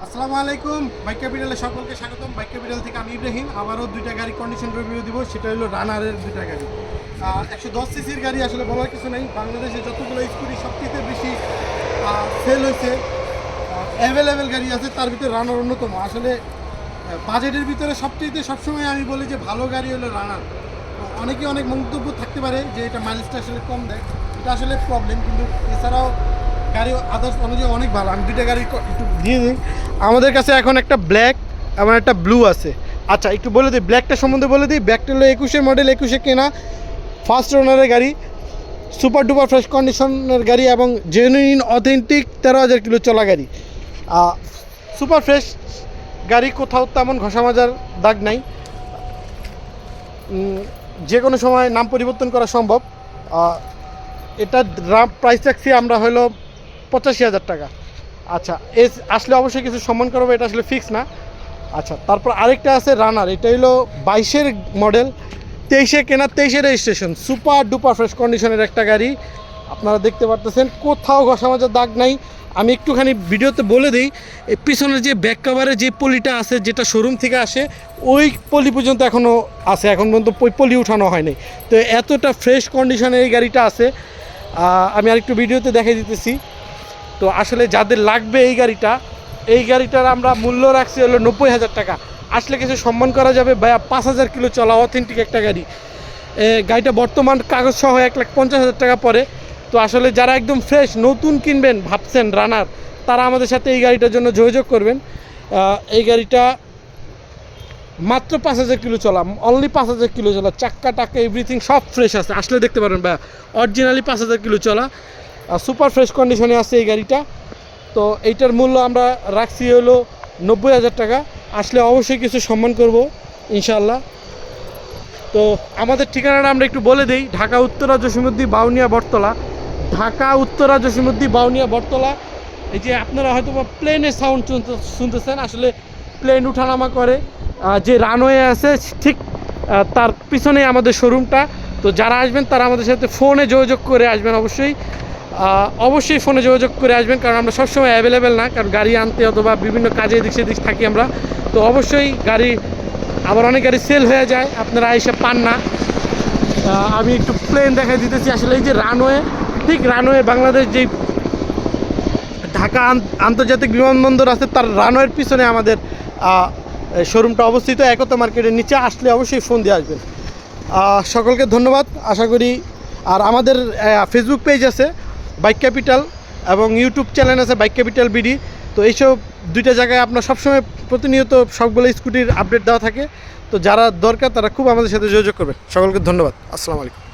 আসসালামু আলাইকুম। বাইক ক্যাপিটালে সকলকে স্বাগতম। বাইক ক্যাপিটাল থেকে আমি ইব্রাহিম। আবারও দুইটা গাড়ি কন্ডিশন রিভিউ দিব। সেটা হলো রানারের দুইটা গাড়ি। 110 সিসির গাড়ি, আসলে বলার কিছু নেই। বাংলাদেশে যতগুলো স্কুটি সবচেয়ে বেশি সেল হয়েছে, অ্যাভেলেবেল গাড়ি আছে, তার ভিতরে রানার অন্যতম। আসলে বাজেটের ভিতরে সবসময় আমি বলি যে ভালো গাড়ি হলো রানার। অনেকে অনেক মন্তব্য থাকতে পারে যে এটা মাইলেজটা আসলে কম দেয়, এটা আসলে প্রবলেম। কিন্তু এছাড়াও গাড়ি আদার্স অনুযায়ী অনেক ভালো। আমি দুইটা গাড়ি একটু দিয়ে দিই। আমাদের কাছে এখন একটা ব্ল্যাক এবং একটা ব্লু আছে। আচ্ছা, একটু বলে দিই ব্ল্যাকটা সম্বন্ধে বলে দিই। ব্ল্যাকটা হলো 21-এর মডেল, 21-এ কেনা, ফার্স্ট ওনারের গাড়ি, সুপার ডুপার ফ্রেশ কন্ডিশনের গাড়ি এবং জেনুইন অথেন্টিক 13,000 কিলো চলা গাড়ি। সুপার ফ্রেশ গাড়ি, কোথাও তেমন ঘষা মাজার দাগ নাই, যে কোনো সময় নাম পরিবর্তন করা সম্ভব। এটার প্রাইস রাখছি আমরা হলো 85,000 টাকা। আচ্ছা, আসলে অবশ্যই কিছু সম্মান করবো, এটা আসলে ফিক্স না। আচ্ছা, তারপর আরেকটা আছে রানার, এটা হলো 22-এর মডেল, 23-এ কেনা, 23-এর রেজিস্ট্রেশন, সুপার ডুপার ফ্রেশ কন্ডিশনের একটা গাড়ি। আপনারা দেখতে পারতেছেন কোথাও ঘষা মাজার দাগ নাই। আমি একটুখানি ভিডিওতে বলে দিই, এই পিছনের যে ব্যাক কাভারে যে পলিটা আছে, যেটা শোরুম থেকে আসে, ওই পলি পর্যন্ত এখনও আছে, এখন পর্যন্ত ওই পলি উঠানো হয়নি। তো এতটা ফ্রেশ কন্ডিশনে এই গাড়িটা আছে। আমি আরেকটু ভিডিওতে দেখাই দিতেছি। তো আসলে যাদের লাগবে এই গাড়িটার আমরা মূল্য রাখছি হলো 90,000 টাকা। আসলে কিছু সম্মান করা যাবে ভাইয়া। 5,000 কিলো চলা অথেন্টিক একটা গাড়ি। গাড়িটা বর্তমান কাগজ সহ 1,50,000 টাকা পড়ে। তো আসলে যারা একদম ফ্রেশ নতুন কিনবেন ভাবছেন রানার, তারা আমাদের সাথে এই গাড়িটার জন্য যোগাযোগ করবেন। এই গাড়িটা মাত্র 5,000 কিলো চলা, অনলি 5,000 কিলো চলা, চাক্কা টাক্কা এভরিথিং সব ফ্রেশ আছে। আসলে দেখতে পারেন ভাইয়া, অরিজিনালি 5,000 কিলো চলা, সুপার ফ্রেশ কন্ডিশনে আছে এই গাড়িটা। তো এইটার মূল্য আমরা রাখছি হলো 90,000 টাকা। আসলে অবশ্যই কিছু সম্মান করব ইনশাআল্লাহ। তো আমাদের ঠিকানাটা আমরা একটু বলে দিই। ঢাকা উত্তরা জসীমউদ্দিন বাউনিয়া বটতলা, ঢাকা উত্তরা জসীমউদ্দিন বাউনিয়া বটতলা। এই যে আপনারা হয়তো প্লেনের সাউন্ড শুনতেছেন, আসলে প্লেন উঠানামা করে, যে রানওয়ে আছে ঠিক তার পিছনে আমাদের শোরুমটা। তো যারা আসবেন তারা আমাদের সাথে ফোনে যোগাযোগ করে আসবেন। অবশ্যই ফোনে যোগাযোগ করে আসবেন, কারণ আমরা সবসময় অ্যাভেলেবেল না, কারণ গাড়ি আনতে অথবা বিভিন্ন কাজে এদিক সেদিক থাকি আমরা। তো অবশ্যই গাড়ি, আবার অনেক গাড়ি সেল হয়ে যায়, আপনারা এসে পান না। আমি একটু প্লেন দেখাই দিতেছি। আসলে এই যে রানওয়ে, ঠিক রানওয়ে বাংলাদেশ যেই ঢাকা আন্তর্জাতিক বিমানবন্দর আছে, তার রানওয়ের পিছনে আমাদের শোরুমটা অবস্থিত, একতা মার্কেটের নিচে। আসলে অবশ্যই ফোন দিয়ে আসবেন। সকলকে ধন্যবাদ, আশা করি। আর আমাদের ফেসবুক পেজ আছে বাইক ক্যাপিটাল, এবং ইউটিউব চ্যানেল আছে বাইক ক্যাপিটাল বিডি। তো এইসব দুইটা জায়গায় আপনার সবসময় প্রতিনিয়ত সবগুলো স্কুটির আপডেট দেওয়া থাকে। তো যারা দরকার তারা খুব আমাদের সাথে যোগাযোগ করবে। সকলকে ধন্যবাদ। আসসালামু আলাইকুম।